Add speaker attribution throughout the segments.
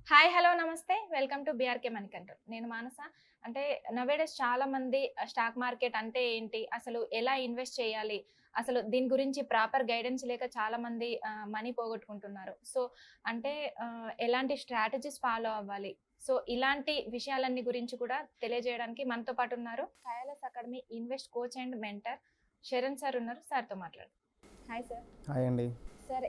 Speaker 1: Hi! Hello! నమస్తే. Welcome to BRK money control. నేను మానస. అంటే నౌవేడేస్ చాలా మంది స్టాక్ మార్కెట్ అంటే ఏంటి? అసలు ఎలా ఇన్వెస్ట్ చేయాలి? అసలు దీని గురించి ప్రాపర్ గైడెన్స్ లేక చాలామంది మనీ పోగొట్టుకుంటున్నారు. సో, అంటే ఎలాంటి స్ట్రాటజీస్ ఫాలో అవ్వాలి? సో, ఇలాంటి విషయాలన్నీ గురించి కూడా తెలియజేయడానికి మనతో పాటు ఉన్నారు. కయాలస్ academy invest coach and mentor Saran sir ఉన్నారు. సార్‌తో మాట్లాడదాం. Hi sir.
Speaker 2: హాయ్ అండి.
Speaker 1: సార్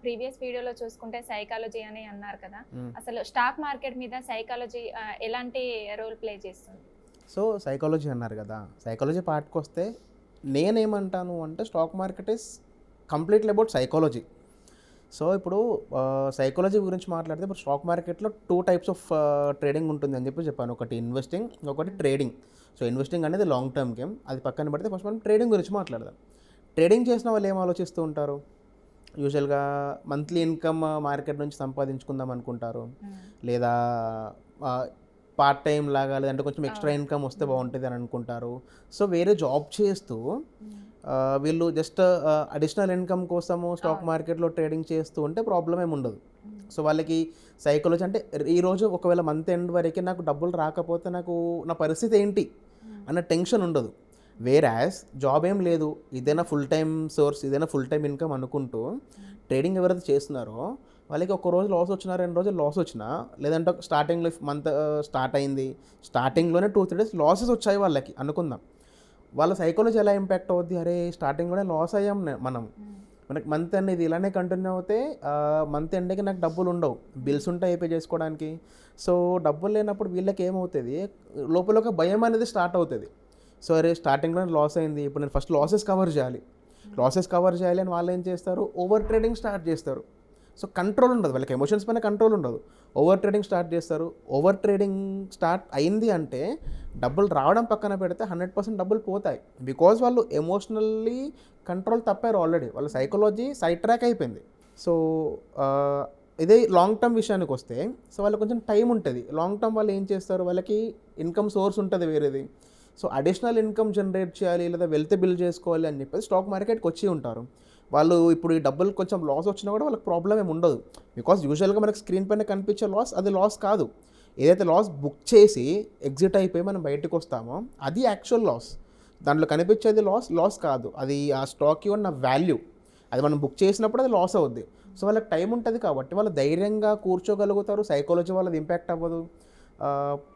Speaker 1: ప్రీవియస్ వీడియోలో చూసుకుంటే సైకాలజీ అని అన్నారు కదా!
Speaker 2: హ్మ్.
Speaker 1: అసలు స్టాక్ మార్కెట్ మీద సైకాలజీ ఎలాంటి రోల్ ప్లే చేస్తుంది?
Speaker 2: సో, సైకాలజీ అన్నారు గదా! సైకాలజీ పార్ట్‌కొస్తే నేనేమంటాను అంటే stock market is completely about psychology. So, ఇప్పుడు సైకాలజీ గురించి మాట్లాడితే ఇప్పుడు స్టాక్ మార్కెట్‌లో 2 టైప్స్ ఆఫ్ ట్రేడింగ్ ఉంటుంది అని చెప్పాను. ఒకటి ఇన్వెస్టింగ్, ఒకటి ట్రేడింగ్. సో, ఇన్వెస్టింగ్ అనేది లాంగ్ టర్మ్ గేమ్. అది పక్కన పెడితే ఫస్ట్ మనం ట్రేడింగ్ గురించి మాట్లాడదాం. ట్రేడింగ్ చేసిన వాళ్ళు ఏం ఆలోచిస్తూ ఉంటారు? యూజువల్‌గా మంత్లీ ఇన్‌కమ్ మార్కెట్ నుంచి సంపాదించుకుందాం అనుకుంటారు. లేదా పార్ట్ టైమ్ లాగా లేదంటే కొంచెం ఎక్స్ట్రా ఇన్‌కమ్ వస్తే బాగుంటుంది అని అనుకుంటారు. సో, వేరే జాబ్ చేస్తూ వీళ్ళు జస్ట్ అడిషనల్ ఇన్‌కమ్ కోసము స్టాక్ మార్కెట్‌లో ట్రేడింగ్ చేస్తూ ఉంటే ప్రాబ్లమ్ ఏమి ఉండదు. సో, వాళ్ళకి సైకాలజీ అంటే ఈరోజు ఒకవేళ మంత్ ఎండ్ వరకే నాకు డబ్బులు రాకపోతే నా పరిస్థితి ఏంటి అన్న టెన్షన్ ఉండదు. వేరాస్ జాబ్ ఏం లేదు, ఇదేనా ఫుల్ టైమ్ సోర్స్, ఇదేనా ఫుల్ టైమ్ ఇన్కమ్ అనుకుంటూ ట్రేడింగ్ ఎవరైతే చేస్తున్నారో వాళ్ళకి ఒక రోజు లాస్ వచ్చినా, 2 రోజులు లాస్ వచ్చినా, లేదంటే స్టార్టింగ్లో మంత్ స్టార్ట్ అయింది, స్టార్టింగ్లోనే 2-3 డేస్ లాసెస్ వచ్చాయి వాళ్ళకి అనుకుందాం. వాళ్ళ సైకాలజీ ఎలా ఇంపాక్ట్ అవుద్ది? అరే స్టార్టింగ్లోనే లాస్ అయ్యాం మనం, మనకి మంత్ ఎండ్ ఇది ఇలానే కంటిన్యూ అవుతే మంత్ ఎండ్కి నాకు డబ్బులు ఉండవు, బిల్స్ ఉంటాయి పే చేసుకోవడానికి. సో, డబ్బులు లేనప్పుడు వీళ్ళకి ఏమవుతుంది, లోపల ఒక భయం అనేది స్టార్ట్ అవుతుంది. సో, అరే స్టార్టింగ్లో లాస్ అయింది, ఇప్పుడు నేను ఫస్ట్ లాసెస్ కవర్ చేయాలి అని వాళ్ళు ఏం చేస్తారు, ఓవర్ ట్రేడింగ్ స్టార్ట్ చేస్తారు. సో, కంట్రోల్ ఉండదు వాళ్ళకి, ఎమోషన్స్ పైన కంట్రోల్ ఉండదు, ఓవర్ ట్రేడింగ్ స్టార్ట్ చేస్తారు. ఓవర్ ట్రేడింగ్ స్టార్ట్ అయింది అంటే డబ్బులు రావడం పక్కన పెడితే 100% డబ్బులు పోతాయి. బికాజ్ వాళ్ళు ఎమోషనల్లీ కంట్రోల్ తప్పారు ఆల్రెడీ, వాళ్ళ సైకాలజీ సైడ్ ట్రాక్ అయిపోయింది. సో, ఇదే లాంగ్ టర్మ్ విషయానికి వస్తే, సో వాళ్ళకి కొంచెం టైం ఉంటుంది. లాంగ్ టర్మ్ వాళ్ళు ఏం చేస్తారు, వాళ్ళకి ఇన్కమ్ సోర్స్ ఉంటుంది వేరేది. సో, అడిషనల్ ఇన్కమ్ జనరేట్ చేయాలి లేదా వెల్త్ బిల్డ్ చేసుకోవాలి అని చెప్పేసి స్టాక్ మార్కెట్కి వచ్చి ఉంటారు. వాళ్ళు ఇప్పుడు ఈ డబ్బులు కొంచెం లాస్ వచ్చినా కూడా వాళ్ళకి ప్రాబ్లం ఏమి ఉండదు. బికాజ్ యూజువల్గా మనకు స్క్రీన్ పైన కనిపించే లాస్ అది లాస్ కాదు. ఏదైతే లాస్ బుక్ చేసి ఎగ్జిట్ అయిపోయి మనం బయటకు వస్తామో అది యాక్చువల్ లాస్. దాంట్లో కనిపించేది లాస్ కాదు, అది ఆ స్టాక్కి ఉన్న వాల్యూ. అది మనం బుక్ చేసినప్పుడు అది లాస్ అవుద్ది. సో, వాళ్ళకి టైం ఉంటుంది కాబట్టి వాళ్ళు ధైర్యంగా కూర్చోగలుగుతారు, సైకాలజీ వాళ్ళది ఇంపాక్ట్ అవ్వదు,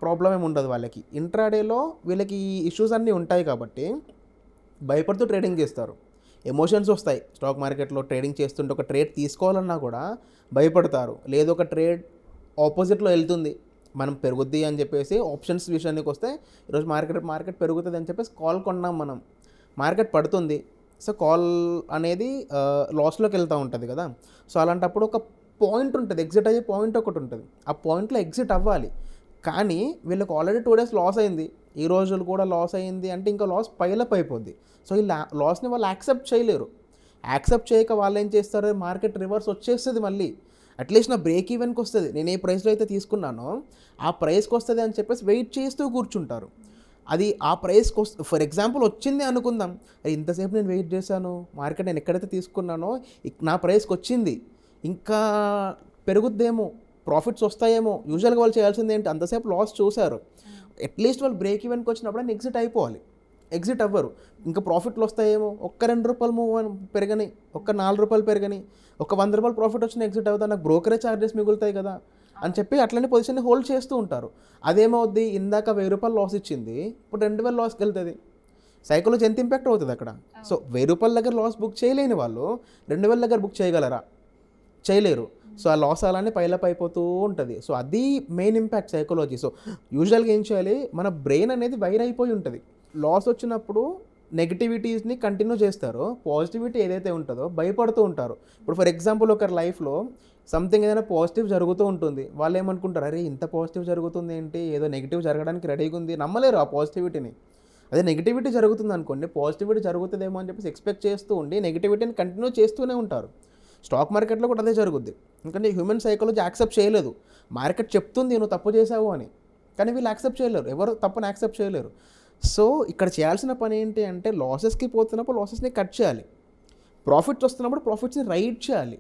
Speaker 2: ప్రాబ్లం ఏమి ఉండదు వాళ్ళకి. ఇంట్రాడేలో వీళ్ళకి ఈ ఇష్యూస్ అన్నీ ఉంటాయి కాబట్టి భయపడుతూ ట్రేడింగ్ చేస్తారు. ఎమోషన్స్ వస్తాయి స్టాక్ మార్కెట్లో ట్రేడింగ్ చేస్తుంటే, ఒక ట్రేడ్ తీసుకోవాలన్నా కూడా భయపడతారు. లేదు ఒక ట్రేడ్ ఆపోజిట్లో వెళ్తుంది, మనం పెరుగుద్ది అని చెప్పేసి ఆప్షన్స్ విషయానికి వస్తే ఈరోజు మార్కెట్ పెరుగుతుంది అని చెప్పేసి కాల్ కొన్నాం మనం, మార్కెట్ పడుతుంది. సో, కాల్ అనేది లాస్లోకి వెళ్తూ ఉంటుంది కదా. సో, అలాంటప్పుడు ఒక పాయింట్ ఉంటుంది, ఎగ్జిట్ అయ్యే పాయింట్ ఒకటి ఉంటుంది, ఆ పాయింట్లో ఎగ్జిట్ అవ్వాలి. కానీ వీళ్ళకి ఆల్రెడీ 2 డేస్ లాస్ అయింది, ఈ రోజులు కూడా లాస్ అయింది అంటే ఇంకా లాస్ పైలప్ అయిపోద్ది. సో, ఈ లాస్ని వాళ్ళు యాక్సెప్ట్ చేయలేరు. యాక్సెప్ట్ చేయక వాళ్ళు ఏం చేస్తారు, మార్కెట్ రివర్స్ వచ్చేస్తుంది మళ్ళీ. అట్లీస్ట్ నా బ్రేక్ ఈవెన్కి వస్తుంది, నేను ఏ ప్రైస్లో అయితే తీసుకున్నానో ఆ ప్రైస్కి వస్తుంది అని చెప్పేసి వెయిట్ చేస్తూ కూర్చుంటారు. అది ఆ ప్రైస్కి ఫర్ ఎగ్జాంపుల్ వచ్చింది అనుకుందాం, ఇంతసేపు నేను వెయిట్ చేశాను, మార్కెట్ నేను ఎక్కడైతే తీసుకున్నానో నా ప్రైస్కి వచ్చింది, ఇంకా పెరుగుద్దేమో, ప్రాఫిట్స్ వస్తాయేమో. యూజువల్గా వాళ్ళు చేయాల్సింది ఏంటి, అంతసేపు లాస్ చూశారు, అట్లీస్ట్ వాళ్ళు బ్రేక్ ఈవెన్కి వచ్చినప్పుడు ఎగ్జిట్ అయిపోవాలి. ఎగ్జిట్ అవ్వరు, ఇంకా ప్రాఫిట్లు వస్తాయేమో, ఒక్క ₹2 పెరగని, ఒక్క ₹4 పెరగని, ఒక ₹100 ప్రాఫిట్ వచ్చిన ఎగ్జిట్ అవుతా, నాకు బ్రోకరేజ్ ఛార్జెస్ మిగులుతాయి కదా అని చెప్పి అట్లనే పొజిషన్ని హోల్డ్ చేస్తూ ఉంటారు. అదేమవుద్ది, ఇందాక ₹1000 లాస్ ఇచ్చింది ఇప్పుడు 2000 లాస్కి వెళ్తుంది. సైకాలజీ ఎంత ఇంపాక్ట్ అవుతుంది అక్కడ. సో, ₹1000 దగ్గర లాస్ బుక్ చేయలేని వాళ్ళు 2000 దగ్గర బుక్ చేయగలరా? చేయలేరు. సో, ఆ లాస్ అలానే పైలప్ అయిపోతూ ఉంటుంది. సో, అది మెయిన్ ఇంపాక్ట్ సైకాలజీ. సో, యూజువల్గా ఏం చేయాలి, మన బ్రెయిన్ అనేది వైర్ అయిపోయి ఉంటుంది. లాస్ వచ్చినప్పుడు నెగిటివిటీస్ని కంటిన్యూ చేస్తారు, పాజిటివిటీ ఏదైతే ఉంటుందో భయపడుతూ ఉంటారు. ఇప్పుడు ఫర్ ఎగ్జాంపుల్ ఒకరి లైఫ్లో సంథింగ్ ఏదైనా పాజిటివ్ జరుగుతూ ఉంటుంది, వాళ్ళు ఏమనుకుంటారు, అరే ఇంత పాజిటివ్ జరుగుతుంది ఏంటి, ఏదో నెగిటివ్ జరగడానికి రెడీగా ఉంది, నమ్మలేరు ఆ పాజిటివిటీని. అదే నెగిటివిటీ జరుగుతుంది అనుకోండి, పాజిటివిటీ జరుగుతుందేమో అని చెప్పేసి ఎక్స్పెక్ట్ చేస్తూ ఉండి నెగిటివిటీని కంటిన్యూ చేస్తూనే ఉంటారు. స్టాక్ మార్కెట్లో కూడా అదే జరుగుద్ది. ఎందుకంటే హ్యూమన్ సైకాలజీ యాక్సెప్ట్ చేయలేదు, మార్కెట్ చెప్తుంది నువ్వు తప్పు చేసావు అని, కానీ వీళ్ళు యాక్సెప్ట్ చేయలేరు, ఎవరు తప్పుని యాక్సెప్ట్ చేయలేరు. సో, ఇక్కడ చేయాల్సిన పని ఏంటి అంటే లాసెస్కి పోతున్నప్పుడు లాసెస్ని కట్ చేయాలి, ప్రాఫిట్స్ వస్తున్నప్పుడు ప్రాఫిట్స్ని రైట్ చేయాలి.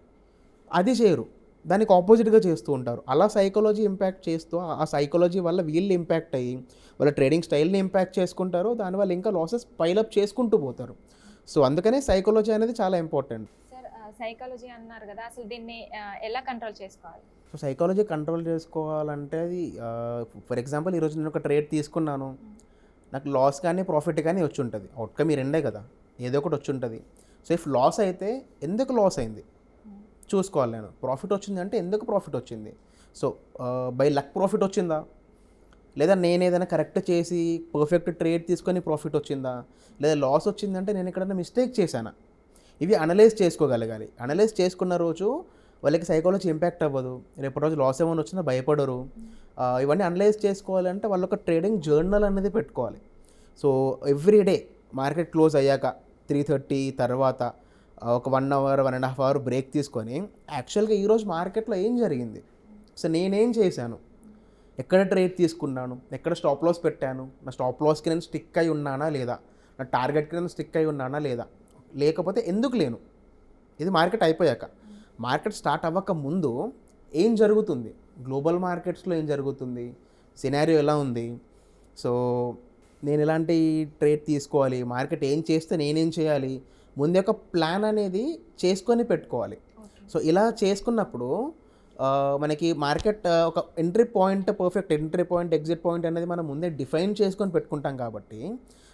Speaker 2: అది చేయరు. దానికి ఆపోజిట్గా చేస్తూ ఉంటారు. అలా సైకాలజీ ఇంపాక్ట్ చేస్తూ ఆ సైకాలజీ వల్ల వీళ్ళు ఇంపాక్ట్ అయ్యి వాళ్ళ ట్రేడింగ్ స్టైల్ని ఇంపాక్ట్ చేసుకుంటారు. దానివల్ల ఇంకా లాసెస్ పైలప్ చేసుకుంటూ పోతారు. సో అందుకనే సైకాలజీ అనేది చాలా ఇంపార్టెంట్.
Speaker 1: సార్ సైకాలజీ అన్నారు కదా, అసలు దీన్ని ఎలా కంట్రోల్ చేసుకోవాలి?
Speaker 2: సో సైకాలజీ కంట్రోల్ చేసుకోవాలంటే అది ఫర్ ఎగ్జాంపుల్ ఈరోజు నేను ఒక ట్రేడ్ తీసుకున్నాను, నాకు లాస్ కానీ ప్రాఫిట్ కానీ వచ్చి ఉంటుంది. అవుట్కమ్ ఈ రెండే కదా, ఏదో ఒకటి వచ్చి ఉంటుంది. సో ఇఫ్ లాస్ అయితే ఎందుకు లాస్ అయింది చూసుకోవాలి నేను. ప్రాఫిట్ వచ్చింది అంటే ఎందుకు ప్రాఫిట్ వచ్చింది. సో బై లక్ ప్రాఫిట్ వచ్చిందా, లేదా నేను ఏదైనా కరెక్ట్ చేసి పర్ఫెక్ట్ ట్రేడ్ తీసుకొని ప్రాఫిట్ వచ్చిందా, లేదా లాస్ వచ్చిందంటే నేను ఎక్కడైనా మిస్టేక్ చేశానా, ఇవి అనలైజ్ చేసుకోగలగాలి. అనలైజ్ చేసుకున్న రోజు వాళ్ళకి సైకాలజీ ఇంపాక్ట్ అవ్వదు. రేపటి రోజు లాస్ ఏమైనా వచ్చినా భయపడరు. ఇవన్నీ అనలైజ్ చేసుకోవాలంటే వాళ్ళు ఒక ట్రేడింగ్ జర్నల్ అనేది పెట్టుకోవాలి. So every day market close అయ్యాక 3:30 తర్వాత ఒక 1 అవర్ 1.5 అవర్ బ్రేక్ తీసుకొని యాక్చువల్గా ఈరోజు మార్కెట్లో ఏం జరిగింది, సో నేనేం చేశాను, ఎక్కడ ట్రేడ్ తీసుకున్నాను, ఎక్కడ స్టాప్ లాస్ పెట్టాను, నా స్టాప్ లాస్కి నేను స్టిక్ అయి ఉన్నానా లేదా, నా టార్గెట్కి నేను స్టిక్ అయి ఉన్నానా లేదా, లేకపోతే ఎందుకు లేను. ఇది మార్కెట్ అయిపోయాక. మార్కెట్ స్టార్ట్ అవ్వక ముందు ఏం జరుగుతుంది, గ్లోబల్ మార్కెట్స్లో ఏం జరుగుతుంది, సినారియో ఎలా ఉంది, సో నేను ఎలాంటి ట్రేడ్ తీసుకోవాలి, మార్కెట్ ఏం చేస్తే నేనేం చేయాలి, ముందు ఒక ప్లాన్ అనేది చేసుకొని పెట్టుకోవాలి. సో ఇలా చేసుకున్నప్పుడు మనకి మార్కెట్ ఒక entry point, perfect entry point, exit point అనేది మనం ముందే డిఫైన్ చేసుకొని పెట్టుకుంటాం కాబట్టి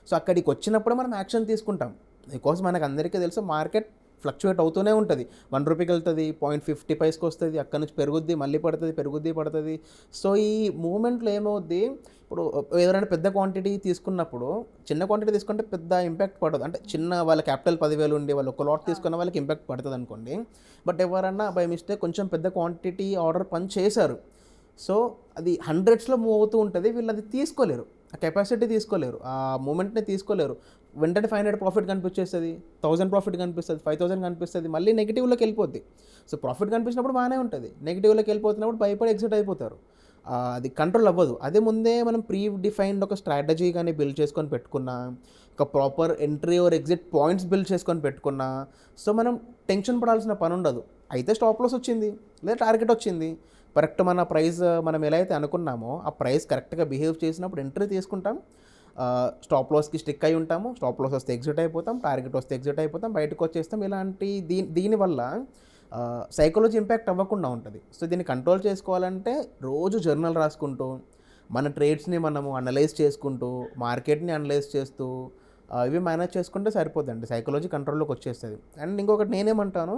Speaker 2: సో అక్కడికి వచ్చినప్పుడు మనం యాక్షన్ తీసుకుంటాం. బికాస్ మనకు అందరికీ తెలుసు మార్కెట్ ఫ్లక్చువేట్ అవుతూనే ఉంటుంది. 1 రూపీకి వెళ్తుంది, 0.50 వస్తుంది, అక్కడ నుంచి పెరుగుద్ది, మళ్ళీ పడుతుంది, పెరుగుద్ది, పడుతుంది. సో ఈ మూమెంట్లో ఏమవుద్ది, ఇప్పుడు ఎవరైనా పెద్ద క్వాంటిటీ తీసుకున్నప్పుడు చిన్న క్వాంటిటీ తీసుకుంటే పెద్ద ఇంపాక్ట్ పడదు. అంటే చిన్న వాళ్ళ క్యాపిటల్ 10,000 ఉండి వాళ్ళు ఒక లాట్ తీసుకున్న వాళ్ళకి ఇంపాక్ట్ పడుతుంది అనుకోండి. బట్ ఎవరన్నా బై మిస్టేక్ కొంచెం పెద్ద క్వాంటిటీ ఆర్డర్ పని చేశారు, సో అది హండ్రెడ్స్లో మూవ్ అవుతూ ఉంటుంది, వీళ్ళు అది తీసుకోలేరు, ఆ కెపాసిటీ తీసుకోలేరు, ఆ మూమెంట్ని తీసుకోలేరు. వెంటనే 500 ప్రాఫిట్ కనిపించేస్తుంది, 1000 ప్రాఫిట్ కనిపిస్తుంది, 5000 కనిపిస్తుంది, మళ్ళీ నెగిటివ్లోకి వెళ్ళిపోద్ది. సో ప్రాఫిట్ కనిపించినప్పుడు బాగానే ఉంటుంది, నెగిటివ్లోకి వెళ్ళిపోతున్నప్పుడు భయపడి ఎగ్జిట్ అయిపోతారు. అది కంట్రోల్ అవ్వదు. అదే ముందే మనం ప్రీ డిఫైన్డ్ ఒక స్ట్రాటజీ కానీ బిల్డ్ చేసుకొని పెట్టుకున్నా, ఒక proper entry or exit points build చేసుకొని పెట్టుకున్నా, సో మనం టెన్షన్ పడాల్సిన పని ఉండదు. అయితే స్టాప్ లాస్ వచ్చింది లేదా టార్గెట్ వచ్చింది, కరెక్ట్ మన ప్రైస్ మనం ఎలా అయితే అనుకున్నామో ఆ ప్రైస్ కరెక్ట్గా బిహేవ్ చేసినప్పుడు ఎంట్రీ తీసుకుంటాం, స్టాప్ లాస్కి స్టిక్ అయి ఉంటాము, స్టాప్ లాస్ వస్తే ఎగ్జిట్ అయిపోతాం, టార్గెట్ వస్తే ఎగ్జిట్ అయిపోతాం, బయటకు వచ్చేస్తాం. ఇలాంటి దీనివల్ల సైకాలజీ ఇంపాక్ట్ అవ్వకుండా ఉంటుంది. సో దీన్ని కంట్రోల్ చేసుకోవాలంటే రోజు జర్నల్ రాసుకుంటూ మన ట్రేడ్స్ని మనము అనలైజ్ చేసుకుంటూ మార్కెట్ని అనలైజ్ చేస్తూ ఇవి మేనేజ్ చేసుకుంటే సరిపోద్దండి, సైకాలజీ కంట్రోల్లోకి వచ్చేస్తుంది. అండ్ ఇంకొకటి నేనేమంటాను,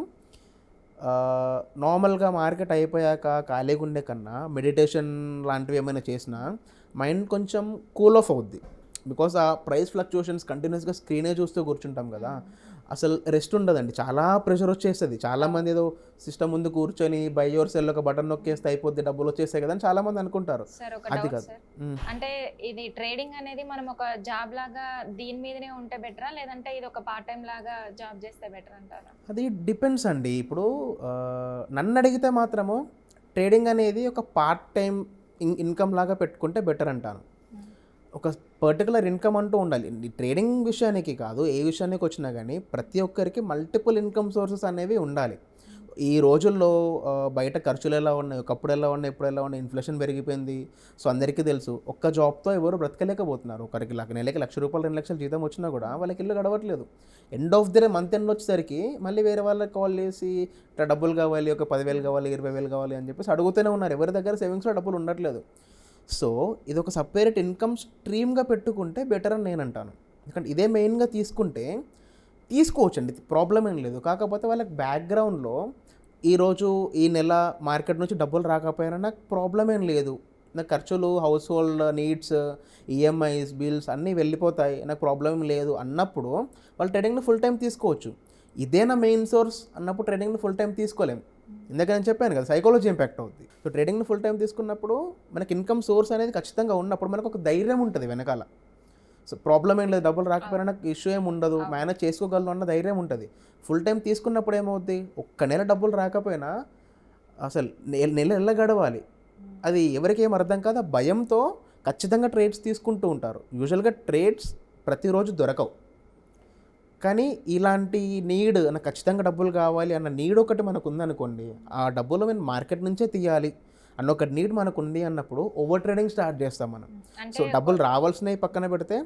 Speaker 2: నార్మల్గా మార్కెట్ అయిపోయాక ఖాళీగా ఉండే కన్నా మెడిటేషన్ లాంటివి ఏమైనా చేసినా మైండ్ కొంచెం కూల్ ఆఫ్ అవుద్ది. బికాస్ ఆ ప్రైస్ ఫ్లక్చుయేషన్స్ కంటిన్యూస్గా స్క్రీనే చూస్తూ కూర్చుంటాం కదా, అసలు రెస్ట్ ఉండదండి, చాలా ప్రెషర్ వచ్చేస్తుంది. చాలామంది ఏదో సిస్టమ్ ముందు కూర్చొని బై యువర్ సెల్ ఒక బటన్ నొక్కేస్తే అయిపోద్ది, డబ్బులు వచ్చేస్తాయి కదా అని చాలామంది అనుకుంటారు. అది కాదు.
Speaker 1: అంటే ఇది ట్రేడింగ్ అనేది మనం ఒక జాబ్ లాగా దీని మీదనే ఉంటే బెటరా, లేదంటే ఇది ఒక పార్ట్ టైం లాగా జాబ్ చేస్తే బెటర్ అంటారా?
Speaker 2: అది డిపెండ్స్ అండి. ఇప్పుడు నన్ను అడిగితే మాత్రము ట్రేడింగ్ అనేది ఒక పార్ట్ టైం ఇన్కమ్ లాగా పెట్టుకుంటే బెటర్ అంటాను. ఒక పర్టికులర్ ఇన్కమ్ అంటూ ఉండాలి. ట్రేడింగ్ విషయానికి కాదు, ఏ విషయానికి వచ్చినా కానీ ప్రతి ఒక్కరికి మల్టిపుల్ ఇన్కమ్ సోర్సెస్ అనేవి ఉండాలి. ఈ రోజుల్లో బయట ఖర్చులు ఎలా ఉన్నాయి, ఒకప్పుడు ఎలా ఉన్నాయి, ఇప్పుడు ఎలా ఉన్నాయి, ఇన్ఫ్లేషన్ పెరిగిపోయింది. సో అందరికీ తెలుసు, ఒక్క జాబ్తో ఎవరు బ్రతకలేకపోతున్నారు. ఒకరికి నెలకి ₹1,00,000 2,00,000 జీతం వచ్చినా కూడా వాళ్ళకి ఇల్లు గడవట్లేదు. End of the day month end వచ్చేసరికి మళ్ళీ వేరే వాళ్ళకి కాల్ చేసి ఇట్లా డబ్బులు కావాలి, ఒక 10,000 కావాలి, 20,000 కావాలి అని చెప్పేసి అడుగుతూనే ఉన్నారు. ఎవరి దగ్గర సేవింగ్స్లో డబ్బులు ఉండట్లేదు. సో ఇది ఒక సపరేట్ ఇన్కమ్ స్ట్రీమ్గా పెట్టుకుంటే బెటర్ అని నేను అంటాను. ఎందుకంటే ఇదే మెయిన్గా తీసుకుంటే తీసుకోవచ్చండి, ప్రాబ్లం ఏం లేదు. కాకపోతే వాళ్ళకి బ్యాక్గ్రౌండ్లో ఈరోజు ఈ నెల మార్కెట్ నుంచి డబ్బులు రాకపోయినా నాకు ప్రాబ్లం ఏం లేదు, నాకు ఖర్చులు, house hold needs, EMIs, bills అన్నీ వెళ్ళిపోతాయి, నాకు ప్రాబ్లం ఏం లేదు అన్నప్పుడు వాళ్ళు ట్రేడింగ్ని ఫుల్ టైం తీసుకోవచ్చు. ఇదే నా మెయిన్ సోర్స్ అన్నప్పుడు ట్రేడింగ్ని ఫుల్ టైం తీసుకోలేం. ఇందాక నేను చెప్పాను కదా, సైకాలజీ ఇంపాక్ట్ అవుతుంది. సో ట్రేడింగ్ని ఫుల్ టైం తీసుకున్నప్పుడు మనకి ఇన్కమ్ సోర్స్ అనేది ఖచ్చితంగా ఉన్నప్పుడు మనకు ఒక ధైర్యం ఉంటుంది వెనకాల. సో ప్రాబ్లం ఏం లేదు, డబ్బులు రాకపోయినా నాకు ఇష్యూ ఏమి ఉండదు, మేనేజ్ చేసుకోగలను అన్న ధైర్యం ఉంటుంది. ఫుల్ టైం తీసుకున్నప్పుడు ఏమవుద్ది, ఒక్క నెల డబ్బులు రాకపోయినా అసలు నెల గడవాలి, అది ఎవరికి ఏం అర్థం కాదు. ఆ భయంతో ఖచ్చితంగా ట్రేడ్స్ తీసుకుంటూ ఉంటారు. యూజువల్గా ట్రేడ్స్ ప్రతిరోజు దొరకవు. కానీ ఇలాంటి నీడ్ నాకు ఖచ్చితంగా డబ్బులు కావాలి అన్న నీడ్ ఒకటి మనకు ఉందనుకోండి, ఆ డబ్బులు మేము మార్కెట్ నుంచే తీయాలి అన్న ఒక నీడ్ మనకు ఉంది అన్నప్పుడు ఓవర్ ట్రేడింగ్ స్టార్ట్ చేస్తాం మనం.
Speaker 1: అంటే
Speaker 2: సో డబ్బులు రావాల్సినవి పక్కన పెడితే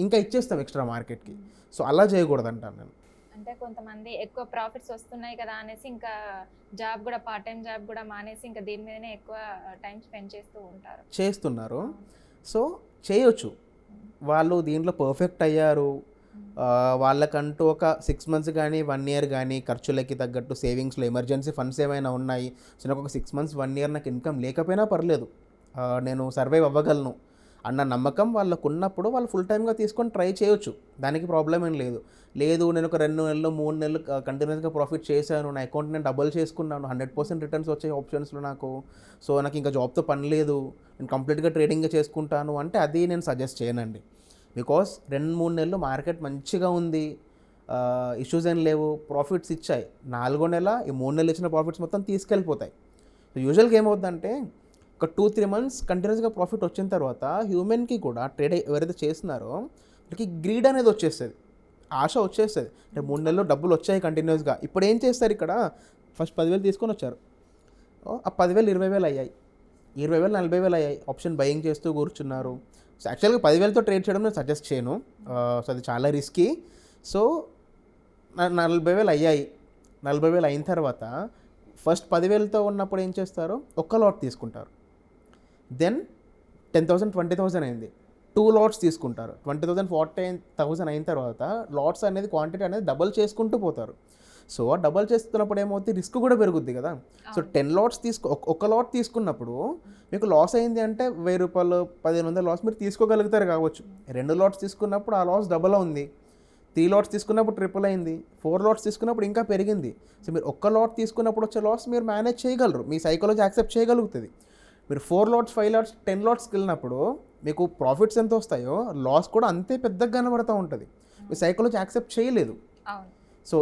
Speaker 2: ఇంకా ఇచ్చేస్తాం ఎక్స్ట్రా మార్కెట్కి. సో అలా చేయకూడదు అంటాను నేను.
Speaker 1: అంటే కొంతమంది ఎక్కువ ప్రాఫిట్స్ వస్తున్నాయి కదా అనేసి ఇంకా జాబ్ కూడా పార్ట్ టైం జాబ్ కూడా మానేసి ఇంకా దీని మీదనే ఎక్కువ టైం స్పెండ్
Speaker 2: చేస్తున్నారు. సో చేయొచ్చు, వాళ్ళు దీంట్లో పర్ఫెక్ట్ అయ్యారు, వాళ్ళకంటూ ఒక 6 months కానీ 1 year కానీ ఖర్చులకి తగ్గట్టు సేవింగ్స్లో ఎమర్జెన్సీ ఫండ్స్ ఏమైనా ఉన్నాయి. సో నాకు ఒక 6 months 1 year నాకు ఇన్కమ్ లేకపోయినా పర్లేదు, నేను సర్వైవ్ అవ్వగలను అన్న నమ్మకం వాళ్ళకు ఉన్నప్పుడు వాళ్ళు ఫుల్ టైమ్గా తీసుకొని ట్రై చేయొచ్చు. దానికి ప్రాబ్లం ఏం లేదు. లేదు నేను ఒక 2 నెలలు 3 నెలలు కంటిన్యూస్గా ప్రాఫిట్ చేశాను, నా అకౌంట్ నేను డబుల్ చేసుకున్నాను, 100% రిటర్న్స్ వచ్చే ఆప్షన్స్లో నాకు, సో నాకు ఇంకా జాబ్తో పని లేదు, నేను కంప్లీట్గా ట్రేడింగ్ చేసుకుంటాను అంటే అది నేను సజెస్ట్ చేయనండి. బికాస్ 2-3 నెలలు మార్కెట్ మంచిగా ఉంది, ఇష్యూస్ ఏం లేవు, ప్రాఫిట్స్ ఇచ్చాయి, 4వ నెల ఈ 3 నెలలు ఇచ్చిన ప్రాఫిట్స్ మొత్తం తీసుకెళ్ళిపోతాయి. సో యూజువల్గా ఏమవుతుందంటే ఒక 2-3 months కంటిన్యూస్గా ప్రాఫిట్ వచ్చిన తర్వాత హ్యూమెన్కి కూడా ట్రేడ్ ఎవరైతే చేస్తున్నారో వాళ్ళకి గ్రీడ్ అనేది వచ్చేస్తుంది, ఆశ వచ్చేస్తుంది. అంటే 3 నెలలు డబ్బులు వచ్చాయి కంటిన్యూస్గా, ఇప్పుడు ఏం చేస్తారు, ఇక్కడ ఫస్ట్ 10,000 తీసుకొని వచ్చారు, ఆ 10,000 20,000 అయ్యాయి, 20,000 40,000 అయ్యాయి, ఆప్షన్ బయింగ్ చేస్తూ కూర్చున్నారు. సో యాక్చువల్గా 10,000తో ట్రేడ్ చేయడం నేను సజెస్ట్ చేయను, సో అది చాలా రిస్కీ. సో 40,000 అయ్యాయి, 40,000 అయిన తర్వాత ఫస్ట్ 10,000తో ఉన్నప్పుడు ఏం చేస్తారు, ఒక్క లాట్ తీసుకుంటారు. దెన్ 10,000 20,000 అయింది, 2 lots తీసుకుంటారు. 20,000 40,000 అయిన తర్వాత లాట్స్ అనేది క్వాంటిటీ అనేది డబల్ చేసుకుంటూ పోతారు. సో డబల్ చేస్తున్నప్పుడు ఏమవుతుంది, రిస్క్ కూడా పెరుగుద్ది కదా. సో 10 lots ఒక లాట్ తీసుకున్నప్పుడు మీకు లాస్ అయింది అంటే 1,000 రూపాయలు 1,500 లాస్ మీరు తీసుకోగలుగుతారు కావచ్చు. 2 lots తీసుకున్నప్పుడు ఆ లాస్ డబల్ ఉంది, 3 lots తీసుకున్నప్పుడు ట్రిపుల్ అయింది, 4 lots తీసుకున్నప్పుడు ఇంకా పెరిగింది. సో మీరు ఒక్క లాట్ తీసుకున్నప్పుడు వచ్చే లాస్ మీరు మేనేజ్ చేయగలరు, మీ సైకాలజీ యాక్సెప్ట్ చేయగలుగుతుంది. మీరు 4 lots 5 lots 10 lotsకి వెళ్ళినప్పుడు మీకు ప్రాఫిట్స్ ఎంత వస్తాయో లాస్ కూడా అంతే పెద్దగా కనబడుతూ ఉంటుంది, మీ సైకాలజీ యాక్సెప్ట్ చేయలేదు. సో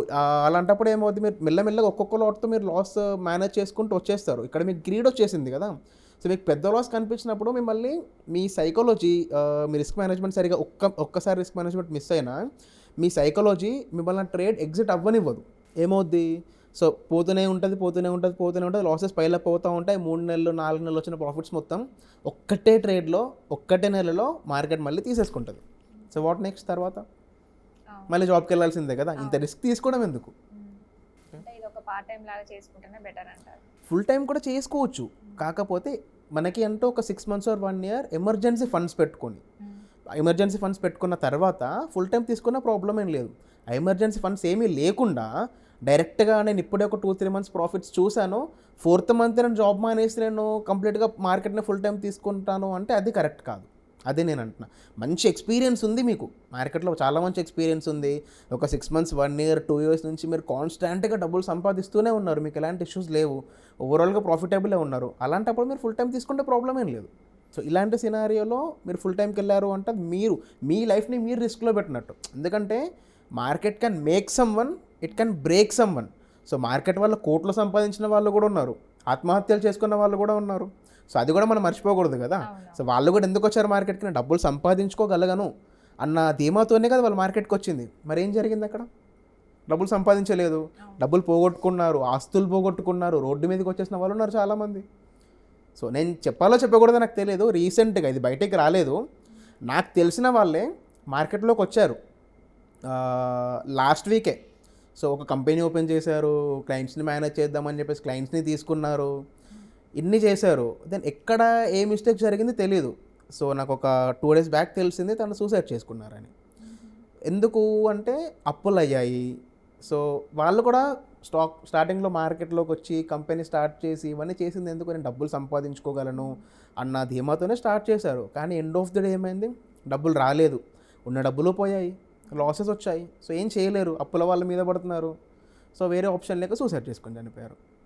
Speaker 2: అలాంటప్పుడు ఏమవుతుంది, మీరు మెల్లమెల్లగా ఒక్కొక్క లాట్తో మీరు లాస్ మేనేజ్ చేసుకుంటూ వచ్చేస్తారు. ఇక్కడ మీకు గ్రీడ్ వచ్చేసింది కదా. సో మీకు పెద్ద లాస్ కనిపించినప్పుడు మిమ్మల్ని మీ సైకాలజీ, మీ రిస్క్ మేనేజ్మెంట్ సరిగా ఒక్కసారి రిస్క్ మేనేజ్మెంట్ మిస్ అయినా మీ సైకాలజీ మిమ్మల్ని ట్రేడ్ ఎగ్జిట్ అవ్వనివ్వదు. ఏమవుద్ది, సో పోతూనే ఉంటుంది, లాసెస్ పైలప్ అవుతూ ఉంటాయి. 3 నెలలు 4 నెలలు వచ్చిన ప్రాఫిట్స్ మొత్తం ఒక్కటే ట్రేడ్లో ఒక్కటే నెలలో మార్కెట్ మళ్ళీ తీసేసుకుంటుంది. సో వాట్ నెక్స్ట్, తర్వాత మళ్ళీ జాబ్కి వెళ్ళాల్సిందే కదా, ఇంత రిస్క్ తీసుకోవడం ఎందుకు. ఫుల్ టైం కూడా చేసుకోవచ్చు, కాకపోతే మనకి అంటూ ఒక 6 months or 1 year emergency funds పెట్టుకున్న తర్వాత ఫుల్ టైం తీసుకున్న ప్రాబ్లం ఏం లేదు. ఆ ఎమర్జెన్సీ ఫండ్స్ ఏమీ లేకుండా డైరెక్ట్గా నేను ఇప్పుడే ఒక 2-3 months ప్రాఫిట్స్ చూశాను, 4th month నేను జాబ్ మానేసి నేను కంప్లీట్గా మార్కెట్ని ఫుల్ టైం తీసుకుంటాను అంటే అది కరెక్ట్ కాదు. అదే నేను అంటున్నా, మంచి ఎక్స్పీరియన్స్ ఉంది మీకు మార్కెట్లో, చాలా మంచి ఎక్స్పీరియన్స్ ఉంది, ఒక 6 months 1 year 2 years నుంచి మీరు కాన్స్టాంట్గా డబ్బులు సంపాదిస్తూనే ఉన్నారు, మీకు ఎలాంటి ఇష్యూస్ లేవు, ఓవరాల్గా ప్రాఫిటబులే ఉన్నారు. అలాంటప్పుడు మీరు ఫుల్ టైం తీసుకుంటే ప్రాబ్లం ఏం లేదు. సో ఇలాంటి సినారియోలో మీరు ఫుల్ టైంకి వెళ్ళారు అంటే మీరు మీ లైఫ్ని మీరు రిస్క్లో పెట్టినట్టు. ఎందుకంటే market can make some one, it can break some one. So market వల్ల కోట్లు సంపాదించిన వాళ్ళు కూడా ఉన్నారు, ఆత్మహత్యలు చేసుకున్న వాళ్ళు కూడా ఉన్నారు. సో అది కూడా మనం మర్చిపోకూడదు కదా. సో వాళ్ళు కూడా ఎందుకు వచ్చారు మార్కెట్కి, నేను డబ్బులు సంపాదించుకోగలగను అన్న ధీమాతోనే కదా వాళ్ళు మార్కెట్కి వచ్చింది. మరి ఏం జరిగింది అక్కడ, డబ్బులు సంపాదించలేదు, డబ్బులు పోగొట్టుకున్నారు, ఆస్తులు పోగొట్టుకున్నారు, రోడ్డు మీదకి వచ్చేసిన వాళ్ళు ఉన్నారు చాలామంది. సో నేను చెప్పకూడదో నాకు తెలియదు, రీసెంట్గా ఇది బయటకి రాలేదు, నాకు తెలిసిన వాళ్ళే మార్కెట్లోకి వచ్చారు లాస్ట్ వీకే. సో ఒక కంపెనీ ఓపెన్ చేశారు, క్లయింట్స్ని మేనేజ్ చేద్దామని చెప్పేసి క్లయింట్స్ని తీసుకున్నారు, ఇన్ని చేశారు. దెన్ ఎక్కడ ఏ మిస్టేక్ జరిగింది తెలియదు. సో నాకు ఒక 2 days బ్యాక్ తెలిసింది తను సూసైడ్ చేసుకున్నారని. ఎందుకు అంటే అప్పులు అయ్యాయి. సో వాళ్ళు కూడా స్టార్టింగ్లో మార్కెట్లోకి వచ్చి కంపెనీ స్టార్ట్ చేసి ఇవన్నీ చేసింది ఎందుకు, నేను డబ్బులు సంపాదించుకోగలను అన్న ధీమాతోనే స్టార్ట్ చేశారు. కానీ ఎండ్ ఆఫ్ ది డే ఏమైంది, డబ్బులు రాలేదు, ఉన్న డబ్బులు పోయాయి, లాసెస్ వచ్చాయి. సో ఏం చేయలేరు, అప్పుల వాళ్ళ మీద పడుతున్నారు. సో వేరే ఆప్షన్ లేక సూసైడ్ చేసుకొని చనిపోయారు.